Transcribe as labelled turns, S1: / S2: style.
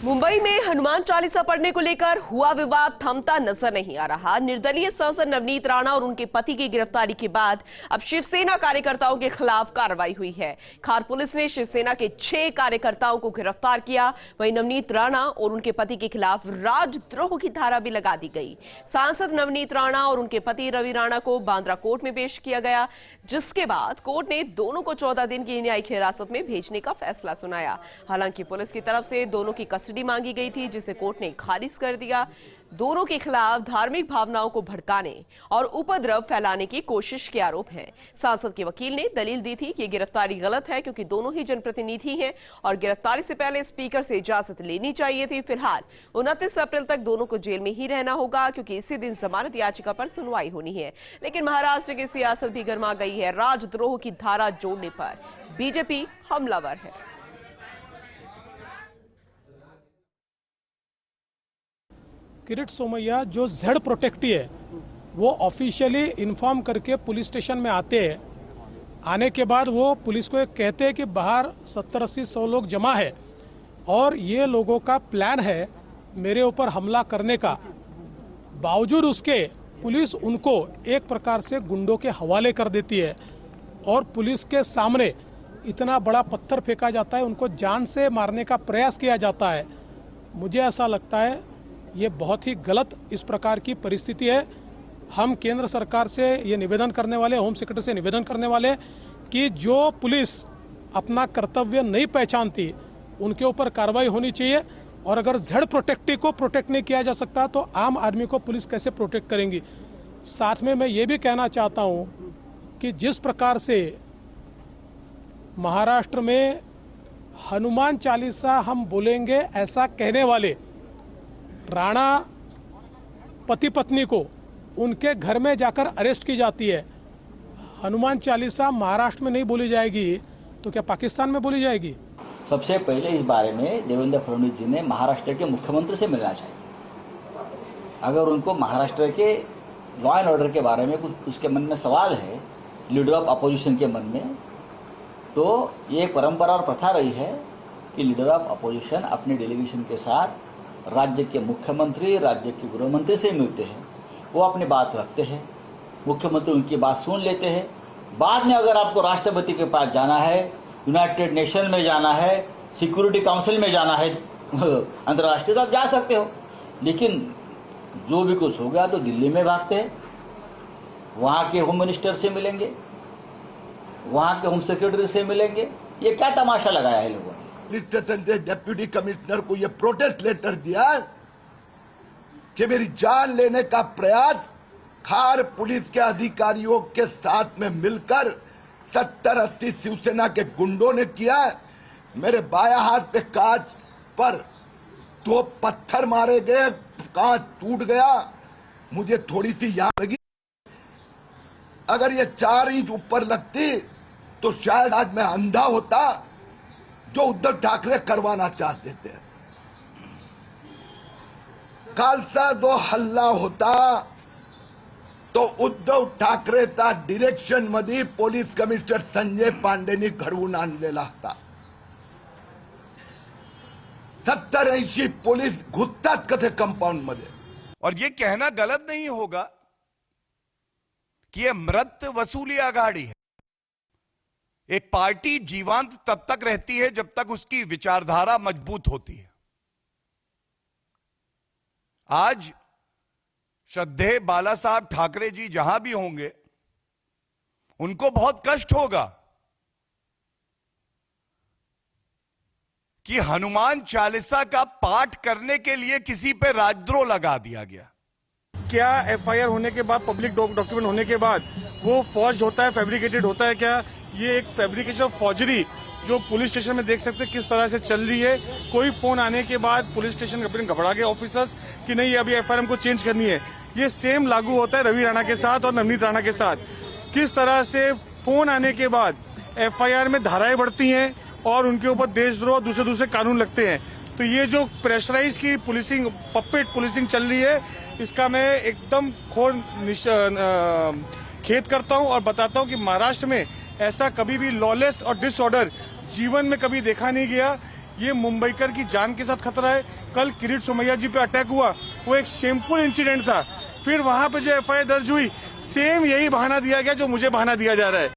S1: मुंबई में हनुमान चालीसा पढ़ने को लेकर हुआ विवाद थमता नजर नहीं आ रहा। निर्दलीय सांसद नवनीत राणा और उनके पति की गिरफ्तारी के बाद अब शिवसेना कार्यकर्ताओं के खिलाफ कार्रवाई हुई है। खार पुलिस ने शिवसेना के 6 कार्यकर्ताओं को गिरफ्तार किया। वहीं नवनीत राणा और उनके पति के खिलाफ राजद्रोह की धारा भी लगा दी गई। सांसद नवनीत राणा और उनके पति रवि राणा को बांद्रा कोर्ट में पेश किया गया, जिसके बाद कोर्ट ने दोनों को 14 दिन की न्यायिक हिरासत में भेजने का फैसला सुनाया। हालांकि पुलिस की तरफ से दोनों की कस्टडी मांगी गई थी, जिसे कोर्ट ने खारिज कर दिया। दोनों के खिलाफ धार्मिक भावनाओं को भड़काने और उपद्रव फैलाने की कोशिश के आरोप हैं। सांसद के वकील ने दलील दी थी कि गिरफ्तारी गलत है, क्योंकि दोनों ही जनप्रतिनिधि हैं और गिरफ्तारी से पहले स्पीकर से इजाजत लेनी चाहिए थी। फिलहाल 29 अप्रैल तक दोनों को जेल में ही रहना होगा, क्योंकि इसी दिन जमानत याचिका पर सुनवाई होनी है। लेकिन महाराष्ट्र की सियासत भी गर्मा गई है। राजद्रोह की धारा जोड़ने पर बीजेपी हमलावर है।
S2: किरीट सोमैया जो जेड प्रोटेक्टी है वो ऑफिशियली इन्फॉर्म करके पुलिस स्टेशन में आते हैं। आने के बाद वो पुलिस को कहते हैं कि बाहर 70-80-100 लोग जमा है और ये लोगों का प्लान है मेरे ऊपर हमला करने का। बावजूद उसके पुलिस उनको एक प्रकार से गुंडों के हवाले कर देती है और पुलिस के सामने इतना बड़ा पत्थर फेंका जाता है, उनको जान से मारने का प्रयास किया जाता है। मुझे ऐसा लगता है ये बहुत ही गलत इस प्रकार की परिस्थिति है। हम केंद्र सरकार से ये निवेदन करने वाले, होम सेक्रेटरी से निवेदन करने वाले कि जो पुलिस अपना कर्तव्य नहीं पहचानती उनके ऊपर कार्रवाई होनी चाहिए। और अगर जेड प्रोटेक्टी को प्रोटेक्ट नहीं किया जा सकता तो आम आदमी को पुलिस कैसे प्रोटेक्ट करेंगी। साथ में मैं ये भी कहना चाहता हूँ कि जिस प्रकार से महाराष्ट्र में हनुमान चालीसा हम बोलेंगे ऐसा कहने वाले राणा पति पत्नी को उनके घर में जाकर अरेस्ट की जाती है। हनुमान चालीसा महाराष्ट्र में नहीं बोली जाएगी तो क्या पाकिस्तान में बोली जाएगी?
S3: सबसे पहले इस बारे में देवेंद्र फडणवीस जी ने महाराष्ट्र के मुख्यमंत्री से मिलना चाहिए। अगर उनको महाराष्ट्र के लॉ एंड ऑर्डर के बारे में कुछ उसके मन में सवाल है, लीडर ऑफ अपोजिशन के मन में, तो ये परंपरा और प्रथा रही है कि लीडर ऑफ अपोजिशन अपने डेलीगेशन के साथ राज्य के मुख्यमंत्री, राज्य के गृह मंत्री से मिलते हैं, वो अपनी बात रखते हैं, मुख्यमंत्री उनकी बात सुन लेते हैं। बाद में अगर आपको राष्ट्रपति के पास जाना है, यूनाइटेड नेशन में जाना है, सिक्योरिटी काउंसिल में जाना है, अंतर्राष्ट्रीय, तो आप जा सकते हो। लेकिन जो भी कुछ हो गया तो दिल्ली में भागते हैं, वहां के होम मिनिस्टर से मिलेंगे, वहां के होम सेक्रेटरी से मिलेंगे। ये क्या तमाशा लगाया है लोगों ने।
S4: पुलिस स्टेशन से डिप्टी कमिश्नर को यह प्रोटेस्ट लेटर दिया कि मेरी जान लेने का प्रयास खार पुलिस के अधिकारियों के साथ में मिलकर 70-80 शिवसेना के गुंडों ने किया। मेरे बाया हाथ पे कांच पर 2 पत्थर मारे गए, कांच टूट गया। मुझे थोड़ी सी याद लगी, अगर ये 4 इंच ऊपर लगती तो शायद आज मैं अंधा होता, जो उद्धव ठाकरे करवाना चाहते थे। खालसा दो हल्ला होता तो उद्धव ठाकरेचा डिरेक्शन मध्ये पोलीस कमिशनर संजय पांडेनी घडवून आणलेला होता। 70-80 पोलीस घुसतात कसे कंपाउंड मध्ये।
S5: और ये कहना गलत नहीं होगा कि ये मृत वसूली आघाड़ी है। एक पार्टी जीवंत तब तक रहती है जब तक उसकी विचारधारा मजबूत होती है। आज श्रद्धेय बाला साहब ठाकरे जी जहां भी होंगे, उनको बहुत कष्ट होगा कि हनुमान चालीसा का पाठ करने के लिए किसी पे राजद्रोह लगा दिया गया।
S6: क्या एफआईआर होने के बाद, पब्लिक डॉक्यूमेंट होने के बाद वो फॉर्ज होता है, फैब्रिकेटेड होता है? क्या ये एक फैब्रिकेशन फॉर्जरी जो पुलिस स्टेशन में देख सकते हैं किस तरह से चल रही है? कोई फोन आने के बाद पुलिस स्टेशन घबरा गए ऑफिसर्स कि नहीं अभी एफआईआर हमको चेंज करनी है। ये सेम लागू होता है रवि राणा के साथ और नवनीत राणा के साथ। किस तरह से फोन आने के बाद एफआईआर में धाराएं बढ़ती हैं और उनके ऊपर देशद्रोह दूसरे कानून लगते हैं। तो ये जो प्रेशराइज की पुलिसिंग, पपेट पुलिसिंग चल रही है, इसका मैं एकदम खेद करता हूं और बताता हूं कि महाराष्ट्र में ऐसा कभी भी लॉलेस और डिसऑर्डर जीवन में कभी देखा नहीं गया। ये मुंबईकर की जान के साथ खतरा है। कल किरीट सोमैया जी पे अटैक हुआ, वो एक शेमफुल इंसिडेंट था। फिर वहां पे जो एफआईआर दर्ज हुई, सेम यही बहाना दिया गया जो मुझे बहाना दिया जा रहा है।